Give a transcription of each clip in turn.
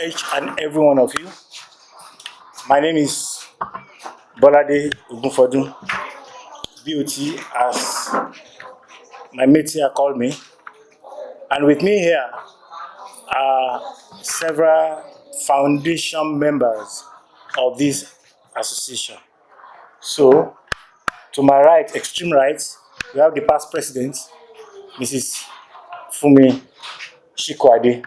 each and every one of you. My name is Bolade Ogunfodun, BOT, as my mates here call me. And with me here are several foundation members of this association. So, to my right, extreme right, we have the past president, Mrs. Fumi Shikwade.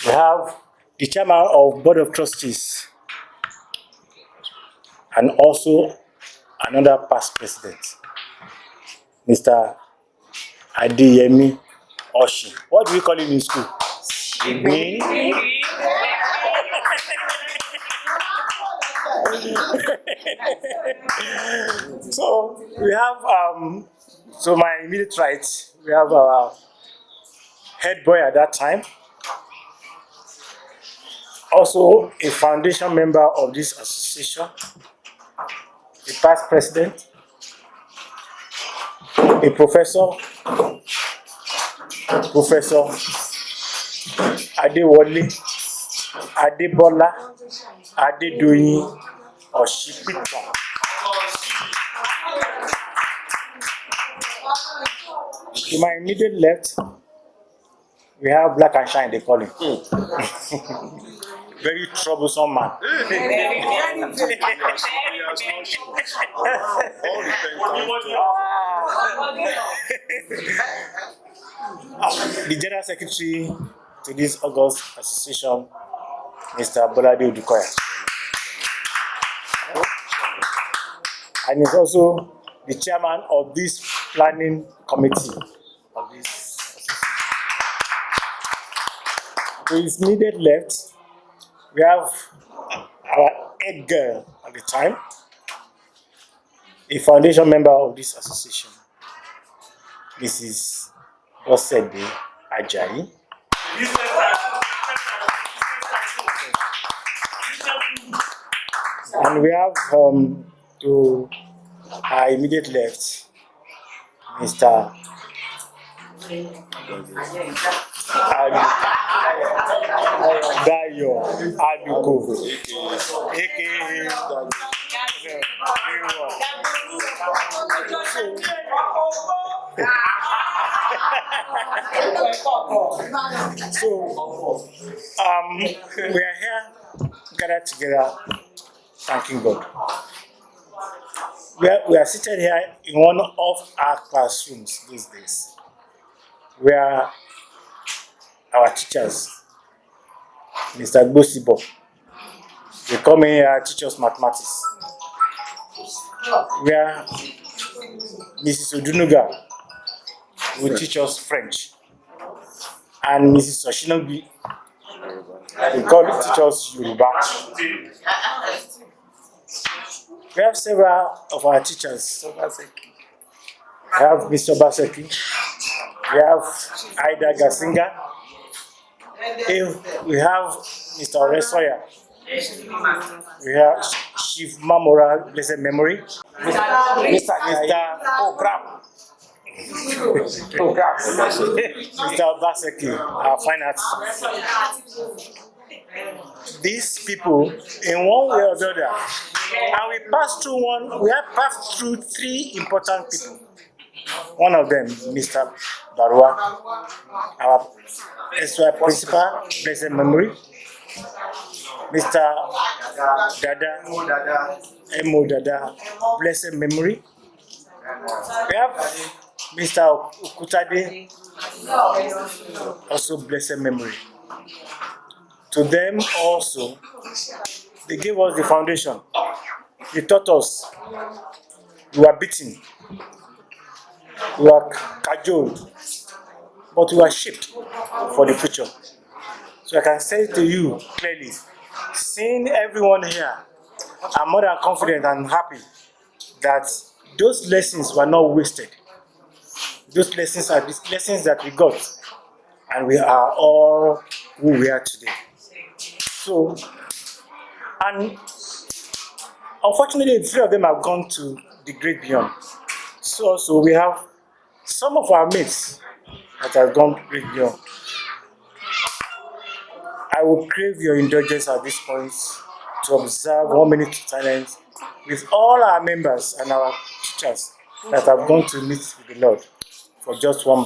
We have the chairman of Board of Trustees and also another past president, Mr. Adeyemi Oshi. What do we call him in school? Igbe. So we have, so my immediate right, we have our head boy at that time, also a foundation member of this association, a past president, a professor, Professor Adewale Adebola Adedoyin Oshipita. To my immediate left, we have Black and Shine, they call him. Very troublesome man. The General Secretary to this August Association, Mr. Bolade Odukoya. And he's also the chairman of this planning committee of this association. To his immediate left, we have our head girl at the time, a foundation member of this association, Mrs. Osede Ajayi. And we have to our immediate left, Mr. Dayo Aduko, aka So, we are here gathered together, thanking God. We are seated here in one of our classrooms these days, where our teachers, Mr. Gbosibo, they come in here teach us mathematics. Where Mrs. Odunuga will teach us French, and Mrs. Oshinobi will teach us Yoruba. We have several of our teachers. We have Mr. Baseki, we have Aida Gasinga, we have Mr. Oresoya, we have Chief Mamora, blessed memory, Mr. Ogram, Mr. Baseki, our fine arts. These people, in one way or the other, and we have passed through three important people. One of them, Mr. Barua, our SY principal, blessed memory. Mr. Dada, Emo Dada, blessed memory. We have Mr. Okutade, also blessed memory. To them also, they gave us the foundation. They taught us. We were beaten. We were cajoled. But we were shaped for the future. So I can say to you clearly, seeing everyone here, I'm more than confident and happy that those lessons were not wasted. Those lessons are the lessons that we got. And we are all who we are today. So, and unfortunately, the three of them have gone to the great beyond. So we have some of our mates that have gone great beyond. I will crave your indulgence at this point to observe 1 minute of silence with all our members and our teachers that have gone to meet with the Lord for just 1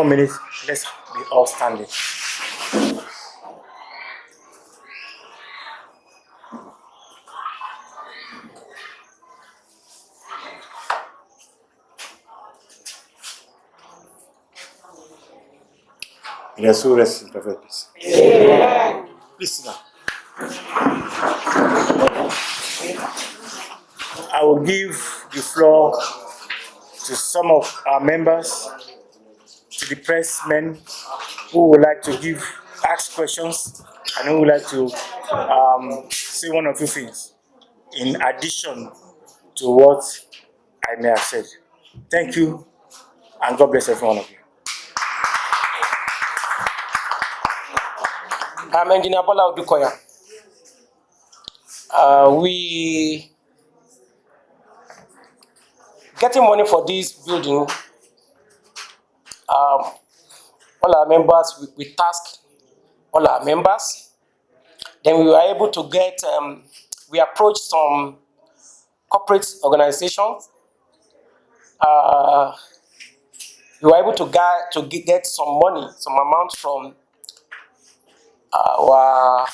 minute. Let's be all standing. Your soul rest in perfect peace. Please sit down. I will give the floor to some of our members, to the pressmen who would like to ask questions and who would like to say one or two things in addition to what I may have said. Thank you, and God bless every one of you. I'm Engineer Bola Odukoya. We getting money for this building. All our members, we tasked all our members. Then we were able to get, we approached some corporate organizations. We were able to get some money, some amount from our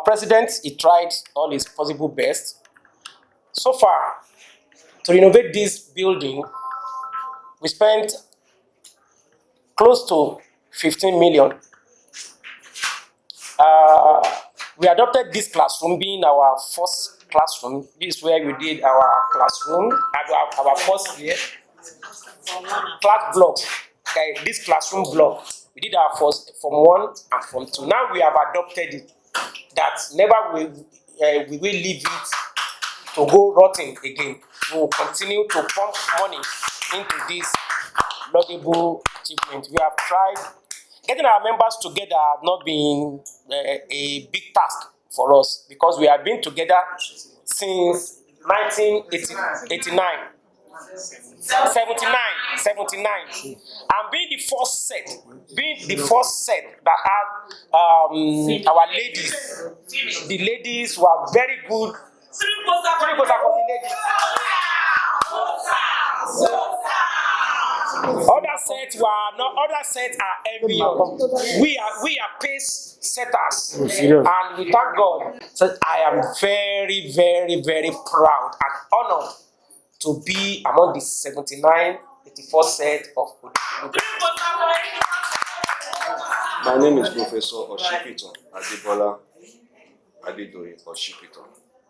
president. He tried all his possible best. So far, to renovate this building, we spent close to 15 million. We adopted this classroom being our first classroom. This is where we did our classroom, our first year. Class block, this classroom block. We did our first Form 1 and Form 2. Now we have adopted it. That never we will leave it to go rotting again. We will continue to pump money into this laudable achievement. We have tried. Getting our members together has not been a big task for us because we have been together since 1989. 79, and being the first set that had our ladies. The ladies were very good. Other sets are envious. We are pace setters, and we thank God. So I am very, very, very proud and honored to be among the 79, 84 set of ODOGBOLU. My name is Professor Oshipito Adebola Adedoye Oshipito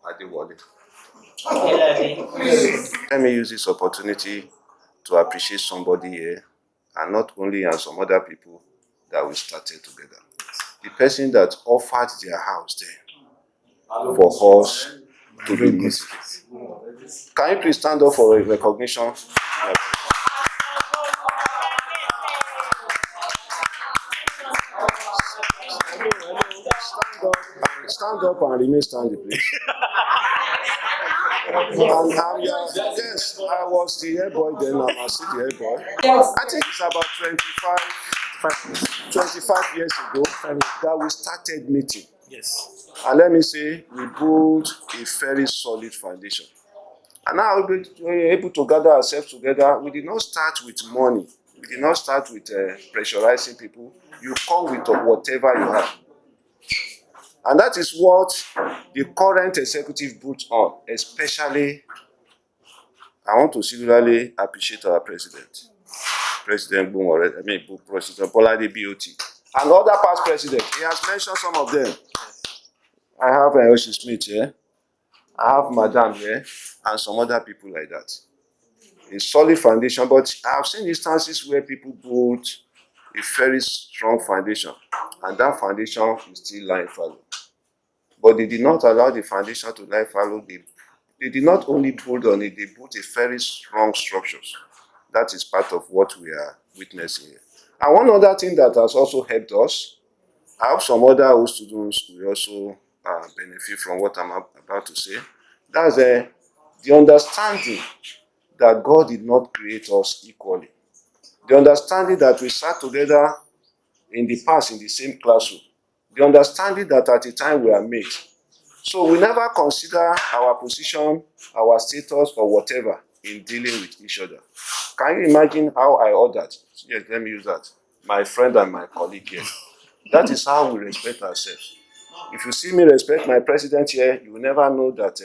Adewale. Let me use this opportunity to appreciate somebody here, and not only and some other people that we started together. The person that offered their house there for us to be meeting. Can you please stand up for a recognition? Stand up and remain standing, please. Yes, I was the head boy then, I'm still the head boy. I think it's about 25 years ago that we started meeting. Yes. And let me say, we built a very solid foundation. And now we were able to gather ourselves together. We did not start with money. We did not start with pressurizing people. You come with whatever you have. And that is what the current executive put on, especially, I want to singularly appreciate our president, President President Bola BOT, and other past presidents. He has mentioned some of them. I have Oshi Smith here, I have Madam here, and some other people like that. A solid foundation, but I have seen instances where people build a very strong foundation, and that foundation is still lying fallow. But they did not allow the foundation to lie fallow. They did not only build on it, they built a very strong structures. That is part of what we are witnessing here. And one other thing that has also helped us, I have some other students who also benefit from what I'm about to say. That's the understanding that God did not create us equally. The understanding that we sat together in the past in the same classroom. the understanding that at the time we are made. So we never consider our position, our status, or whatever in dealing with each other. Can you imagine how I ordered? Yes, let me use that. My friend and my colleague here. That is how we respect ourselves. If you see me respect my president here, you will never know that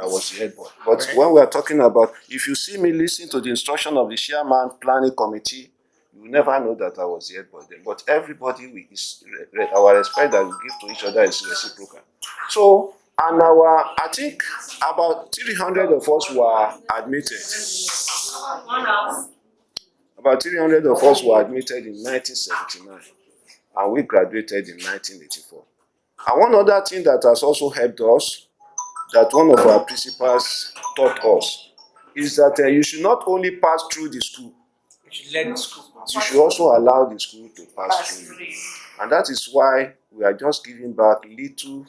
I was the head boy. But when we are talking about, if you see me listen to the instruction of the chairman, planning committee, you will never know that I was the head boy then. But everybody, our respect that we give to each other is reciprocal. So, and I think about 300 of us were admitted. About 300 of us were admitted in 1979, and we graduated in 1984. And one other thing that has also helped us, that one of our principals taught us, is that you should not only pass through the school, We should let the school. you should also allow the school to pass through you. And that is why we are just giving back little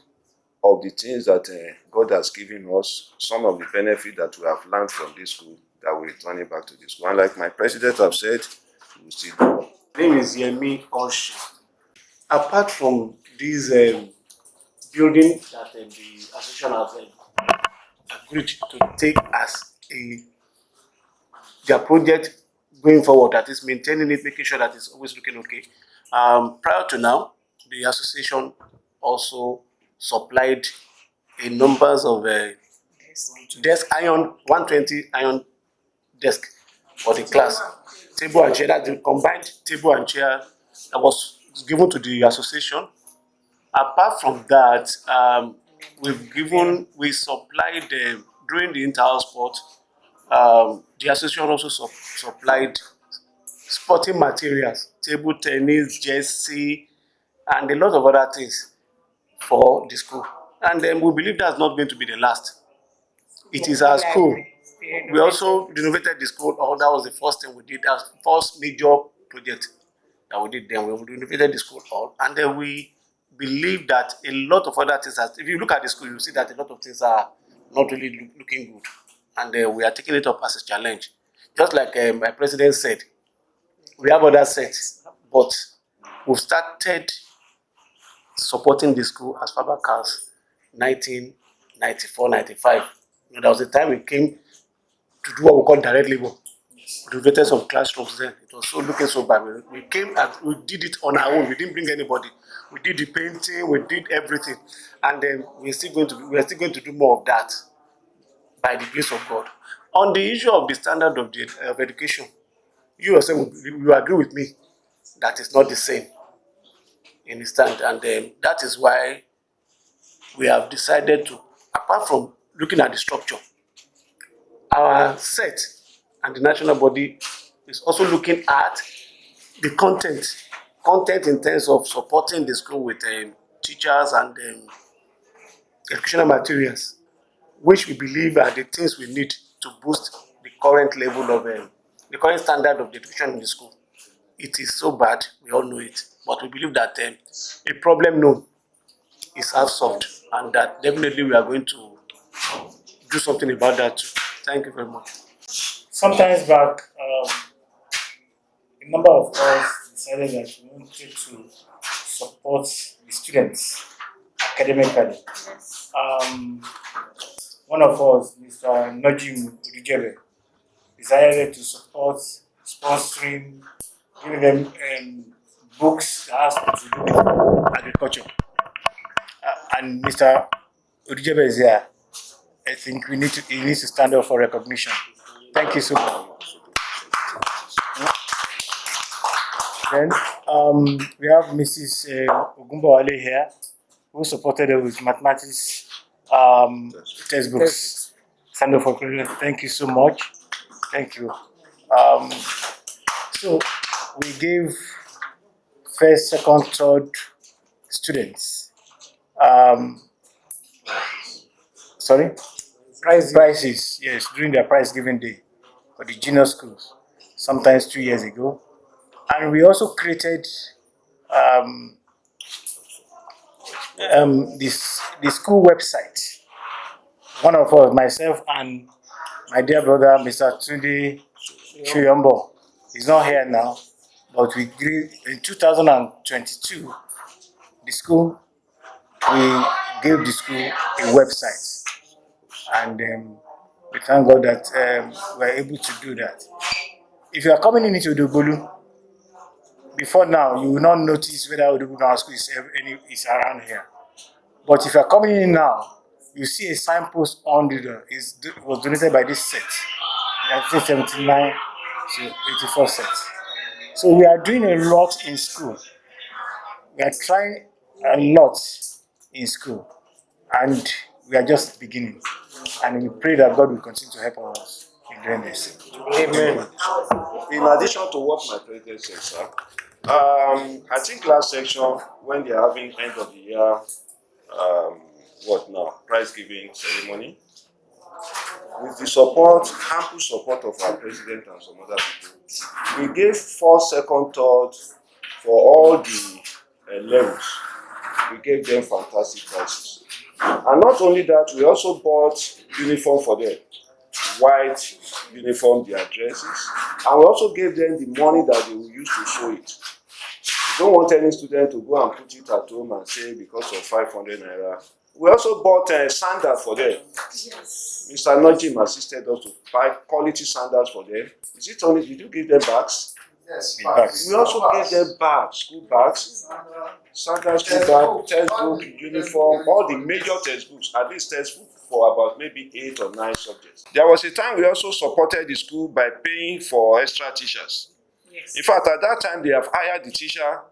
of the things that God has given us, some of the benefits that we have learned from this school, that we're returning back to this school. And like my president have said, we will still do. My name is Yemi Onshi. Apart from this building that the association has agreed to take as their project going forward, that is maintaining it, making sure that it's always looking okay. Prior to now, the association also supplied a numbers of desk iron 120 iron desk for the class, table and chair. That's the combined table and chair that was given to the association. Apart from that, we supplied during the inter-house sport. The association also supplied sporting materials, table tennis, jersey, and a lot of other things for the school. And then we believe that's not going to be the last. It is our school. We also renovated the school. Oh, that was the first thing we did. That was the first major project that we did then. We renovated the school hall. And then we believe that a lot of other things, if you look at the school, you see that a lot of things are not really looking good. And we are taking it up as a challenge. Just like my president said, we have other sets, but we've started supporting the school as far back as 1994, 95. You know, there was a time we came to do what we call direct labor. We renovated some classrooms then. It was so looking so bad. We came and we did it on our own. We didn't bring anybody. We did the painting, we did everything. And then we're still going to do more of that by the grace of God. On the issue of the standard of education, you yourself you agree with me that it's not the same in the stand, and that is why we have decided to, apart from looking at the structure, our set and the national body is also looking at the content in terms of supporting the school with teachers and educational materials, which we believe are the things we need to boost the current level of the current standard of the education in the school. It is so bad, we all know it, but we believe that a problem known is half solved, and that definitely we are going to do something about that too. Thank you very much. Sometimes back, a number of us decided that we wanted to support the students academically. One of us, Mr. Nojim Udujebe, decided to support sponsoring, giving them books that has to do with agriculture. And Mr. Udujebe is here. I think he needs to stand up for recognition. Thank you so much. Then we have Mrs. Ogumba here, who supported us with mathematics textbooks. Stand up for recognition. Thank you so much. Thank you. So we gave first, second, third students. Sorry? Prizes, yes, during their prize giving day for the junior schools, sometimes 2 years ago. And we also created the school website. One of us, myself and my dear brother, Mr. Tunde Chuyombo, is not here now, But we grew in 2022. The school, we gave the school a website, and we thank God that we are able to do that. If you are coming into ODOGBOLU, before now, you will not notice whether ODOGBOLU Grammar School is around here. But if you are coming in now, you see a signpost on the door. It was donated by this set, 1979 to 84 set. So we are doing a lot in school. We are trying a lot in school, and we are just beginning. And we pray that God will continue to help us in doing this. Amen. In addition to what my president said, sir, I think last section, when they are having end of the year, prize giving ceremony, with the support, ample support of our president and some other people, we gave first, second, third for all the levels. We gave them fantastic prizes. And not only that, we also bought uniform for them. White uniform, their dresses, and we also gave them the money that they will use to sew it. We don't want any student to go and put it at home and say because of 500 naira. We also bought sandals for them. Yes. Mr. Nojim assisted us to buy quality sandals for them. Is it only, did you give them bags? Yes, bags. We also gave them bags, school bags, sandals, school bag, textbook, uniform, all the major textbooks, at least textbook for about maybe 8 or 9 subjects. There was a time we also supported the school by paying for extra teachers. Yes. In fact, at that time, they have hired the teacher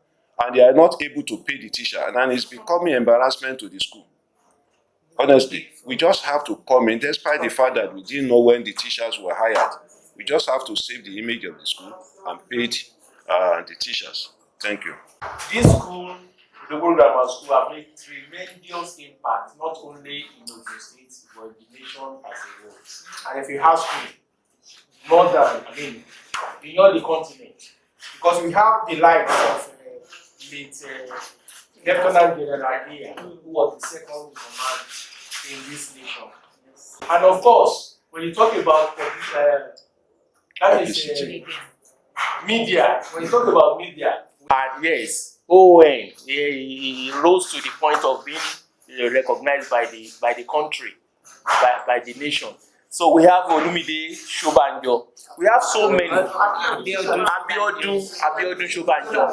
and they are not able to pay the teacher, and it's becoming embarrassment to the school. Honestly, we just have to come in, despite the fact that we didn't know when the teachers were hired. We just have to save the image of the school and pay the teachers. Thank you. This school, ODOGBOLU Grammar School, have made tremendous impact, not only in Ogun State, but in the nation as a whole. And if you have school, more than, beyond the continent, because we have the likes of late Lieutenant General Dia, who was the second in command in this nation. And of course, when you talk about media, when you talk about media, and yes, ON, he rose to the point of being recognized by the country, by the nation. So we have Olumide Shobanjo. We have so many. Abiodun Shobanjo.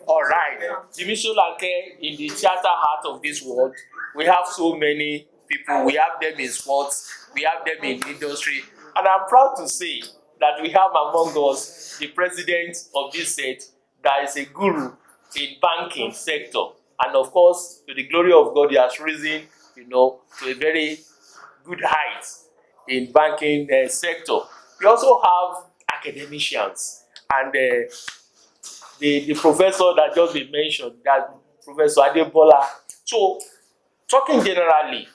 All right. Jimmy Solanke in the theater heart of this world. We have so many people. We have them in sports. We have them in industry. And I'm proud to say that we have among us the president of this set that is a guru in banking sector. And of course, to the glory of God, he has risen, to a very good height in banking sector. We also have academicians, and the professor that just been mentioned, that Professor Adebola. So, talking generally,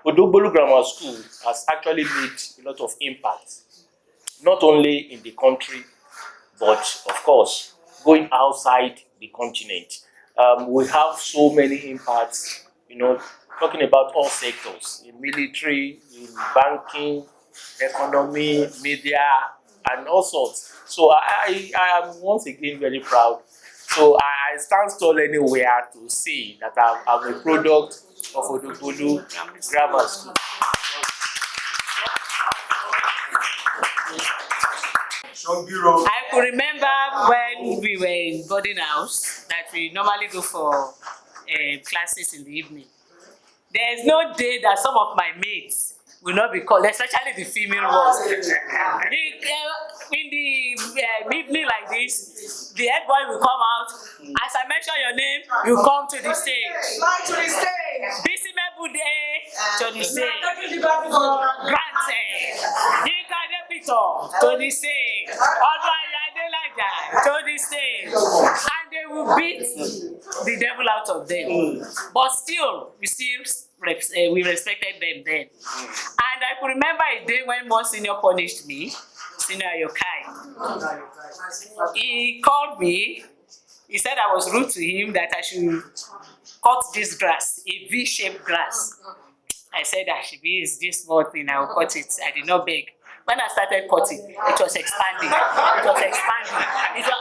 ODOGBOLU Grammar School has actually made a lot of impact, not only in the country, but of course, going outside the continent. We have so many impacts, talking about all sectors, in military, in banking, economy, media, and all sorts. So I am once again very proud. So I stand tall anywhere to say that I'm a product of ODOGBOLU Grammar School. I could remember when we were in boarding house that we normally go for classes in the evening. There is no day that some of my mates will not be called, especially the female ones. In the evening like this, the head boy will come out. As I mention your name, you come to the stage. To the stage. Bisi Mebude to the stage. Granted. Yinka Deputo to the stage. Odwaya Adelaja to the stage. And they will beat the devil out of them. But still, we respected them then. And I could remember a day when one senior punished me, Senior Yokai. He called me. He said I was rude to him, that I should cut this grass, a V-shaped grass. I said that should be this small thing, I will cut it. I did not beg. When I started cutting, it was expanding. It was expanding. It was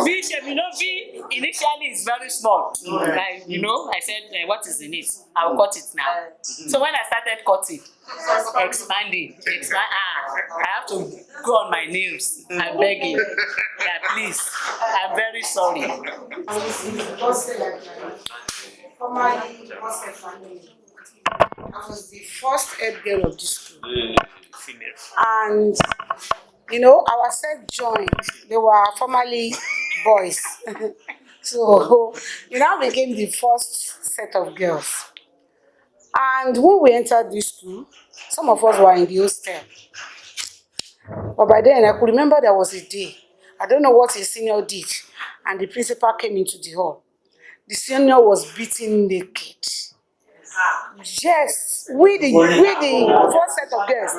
V shape, V initially is very small. Like, I said, what is in it? I'll cut it now. So when I started cutting, expanding, I have to go on my knees. I'm begging. Yeah, please. I'm very sorry. I was the first head girl of the school. Female. And our set joined. They were formerly boys. So we now became the first set of girls. And when we entered this school, some of us were in the hostel. But by then, I could remember there was a day. I don't know what a senior did. And the principal came into the hall. The senior was beaten naked. Yes, we the first set of girls,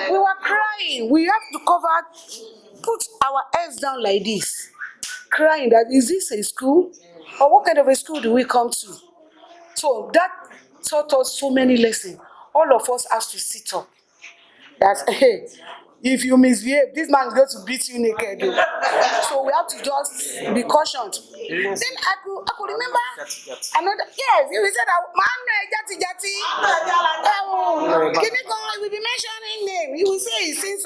we were crying. We have to put our heads down like this, crying that is this a school? Or what kind of a school do we come to? So that taught us so many lessons. All of us have to sit up. That hey, if you misbehave, this man is going to beat you naked. So we have to just be cautioned. Then I could remember another. Yes, he said, "Man, jati. We will be mentioning name. He will say he's seen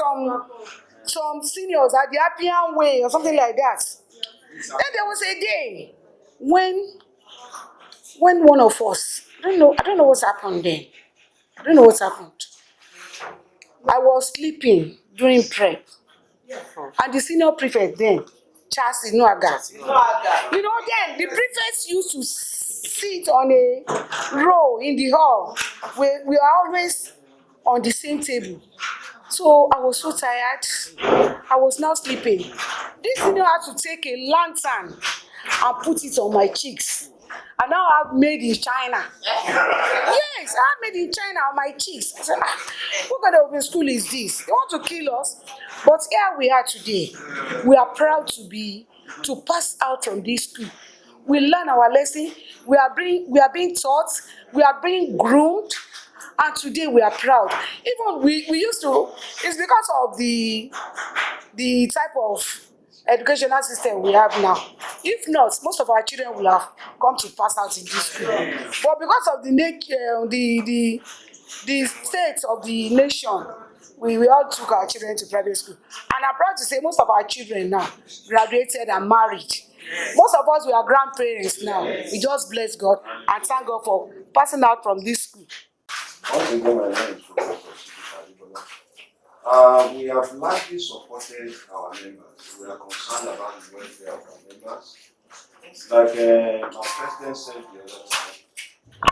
some seniors at the Appian Way or something like that." Then there was a day when one of us, I don't know what's happened then. I don't know what's happened. I was sleeping during prep. And the senior prefect then, Charles Inuaga. Then the prefects used to sit on a row in the hall. We are always on the same table. So I was so tired. I was now sleeping. This senior had to take a lantern and put it on my cheeks. And now I've made in China. Yes, I've made in China on my cheeks. I said, what kind of a school is this? They want to kill us. But here we are today. We are proud to pass out from this school. We learn our lesson. We are being taught. We are being groomed. And today we are proud. Even we used to, it's because of the type of educational system we have now. If not, most of our children will have come to pass out in this school. But because of the state of the nation, we all took our children to private school. And I'm proud to say most of our children now graduated and married. Most of us, we are grandparents now. We just bless God and thank God for passing out from this school. We have largely supported our members. We are concerned about the welfare of our members. Like our president said the other time,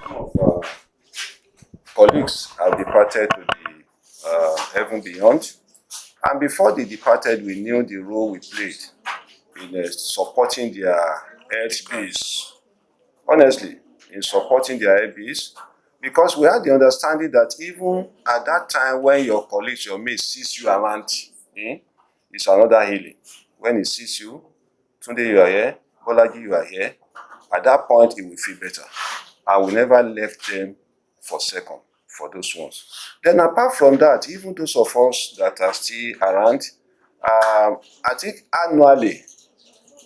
some of our colleagues have departed to the heaven beyond. And before they departed, we knew the role we played in supporting their LBs. Honestly, in supporting their LBs. Because we had the understanding that even at that time when your colleagues, your mates sees you around, it's another healing. When he sees you, Tunde, you are here, Bolaji, you are here, at that point he will feel better. And we never left them for second, for those ones. Then apart from that, even those of us that are still around, I think annually,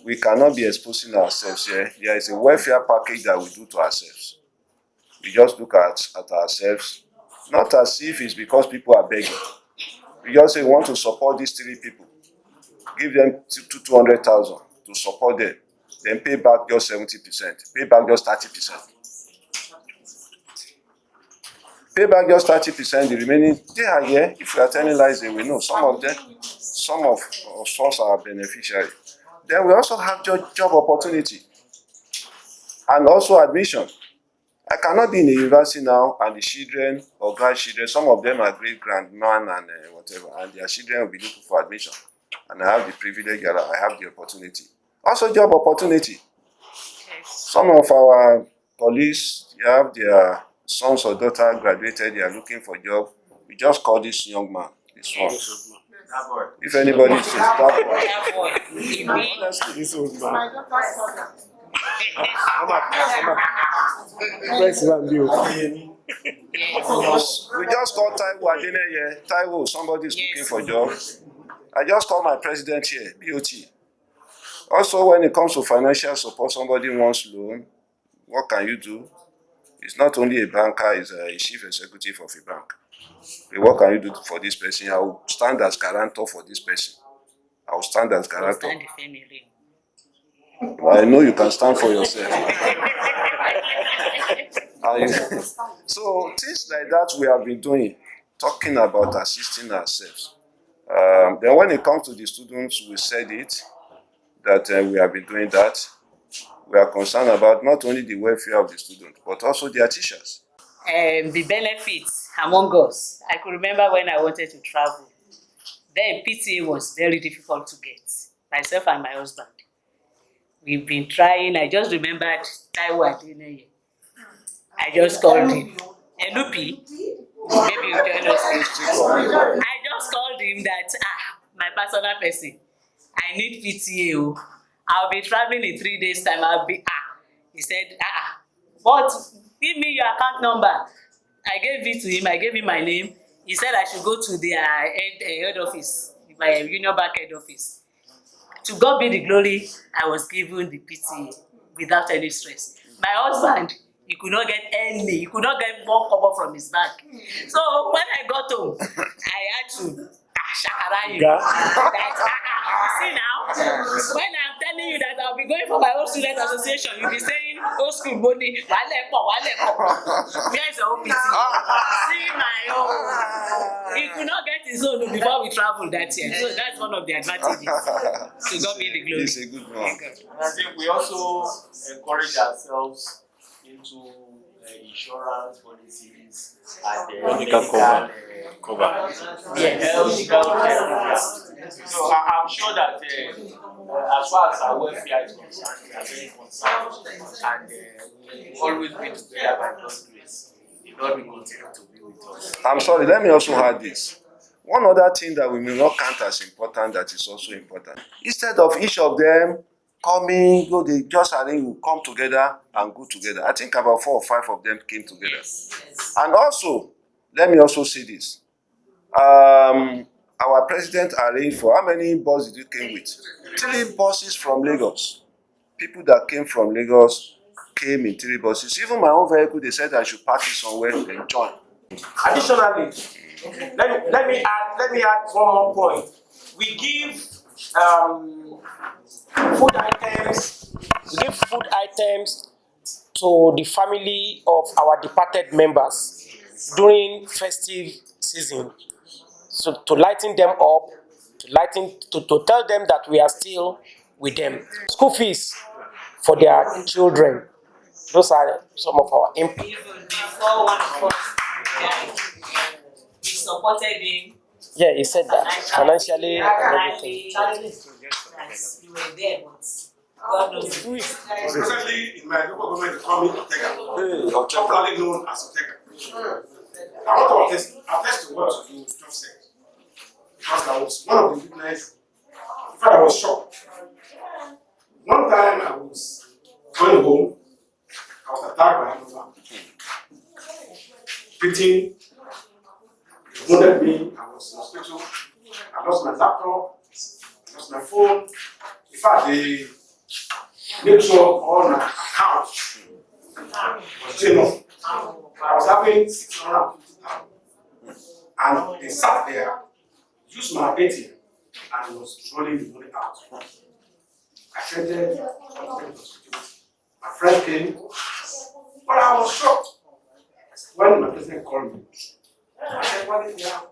we cannot be exposing ourselves here. There is a welfare package that we do to ourselves. We just look at ourselves, not as if it's because people are begging. We just say we want to support these 3 people. Give them 200,000 to support them. Then pay back just 70%. Pay back just 30%. Pay back just 30%. The remaining, they are here. If we are telling lies, they will know. Some of us are beneficiaries. Then we also have job opportunity and also admission. I cannot be in the university now and the children or grandchildren, some of them are great-grandman and whatever, and their children will be looking for admission. And I have the privilege, I have the opportunity. Also job opportunity. Some of our colleagues, they have their sons or daughters graduated, they are looking for a job. We just call this young man, this one. If anybody says that boy. Honestly, this old man. President Bill. Yes. We just call Taiwo Adene here. Taiwo, somebody is looking Yes. for job. I just call my president here, BOT. Also, when it comes to financial support, somebody wants loan, what can you do? It's not only a banker, it's a chief executive of a bank. Okay, what can you do for this person? I will stand as guarantor for this person. I will stand as guarantor. Stand the family. I know you can stand for yourself. So things like that we have been doing, talking about assisting ourselves. Then when it comes to the students, we said it, that we have been doing that. We are concerned about not only the welfare of the students, but also their teachers. The benefits among us. I could remember when I wanted to travel. Then PTA was very difficult to get. Myself and my husband. We've been trying. I just remembered Taiwo Adene. I just called him. Enupi, maybe you join us. I just called him that, my personal person, I need PTA. Oh. I'll be traveling in 3 days' time. He said, but give me your account number. I gave it to him. I gave him my name. He said I should go to their head office, my Union Bank head office. To God be the glory, I was given the PTA without any stress. My husband, he could not get he could not get one cover from his bank. So when I got home, I had to shakara you. See now, when I'm telling you that I'll be going for my own student association, you'll be saying, old school money, where is your own PTA? See my own. He could not get his own before we traveled that year. So that's one of the advantages. To God be the glory. It's a good one. And I think we also encourage ourselves into insurance policies and medical cover. Medical care. So I'm sure that as far as our welfare is concerned, we are very concerned, and we always be together by God's grace. The Lord will continue to be with us. I'm sorry, let me also add this. One other thing that we may not count as important that is also important. Instead of each of them coming, they just arrange, come together and go together. I think about 4 or 5 of them came together. Yes. And also, let me also say this. Our president arranged for, how many buses did you came with? 3 buses from Lagos. People that came from Lagos came in 3 buses. Even my own vehicle, they said I should park it somewhere and join. Additionally, let me add one more point. We give food items. We give food items to the family of our departed members during festive season. So to lighten them up, to tell them that we are still with them. School fees for their children. Those are some of our input. Even before one of us died, we supported him. Yeah, he said that financially and everything. Yes, you were there, but God knows. Especially in my local government, they call me Otega, popularly known as Otega. I want to attest to what you just said. Because I was one of the witnesses. In fact, I was shocked. One time I was going home, I was attacked by another man. Beating, he wounded me, I was in hospital, I lost my laptop, I lost my phone. In fact, they made sure all my accounts was taken off. I was having 650,000. And they sat there, used my ATM, and was rolling the money out. I fainted, my friend came, but I was shocked when my president called me. I said, what is that?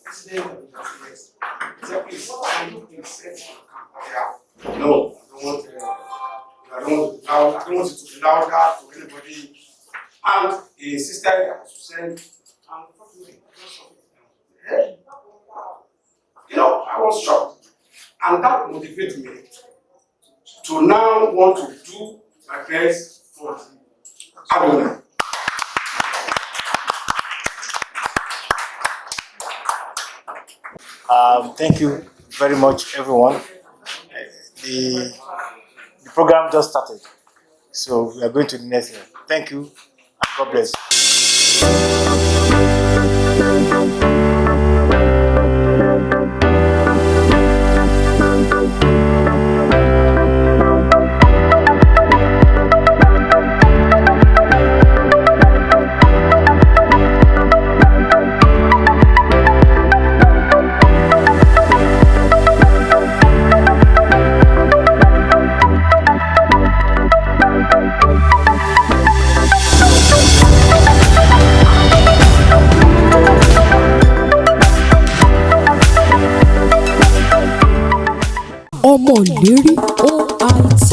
He said, please, can you please set your account? No, I don't want it to be louder to anybody. And he insisted that I should send. I was shocked. And that motivated me to now want to do my best for Adonai. Thank you very much, everyone. The program just started, so we are going to the next year. Thank you. God bless. Ọmọ Ìlérí OIT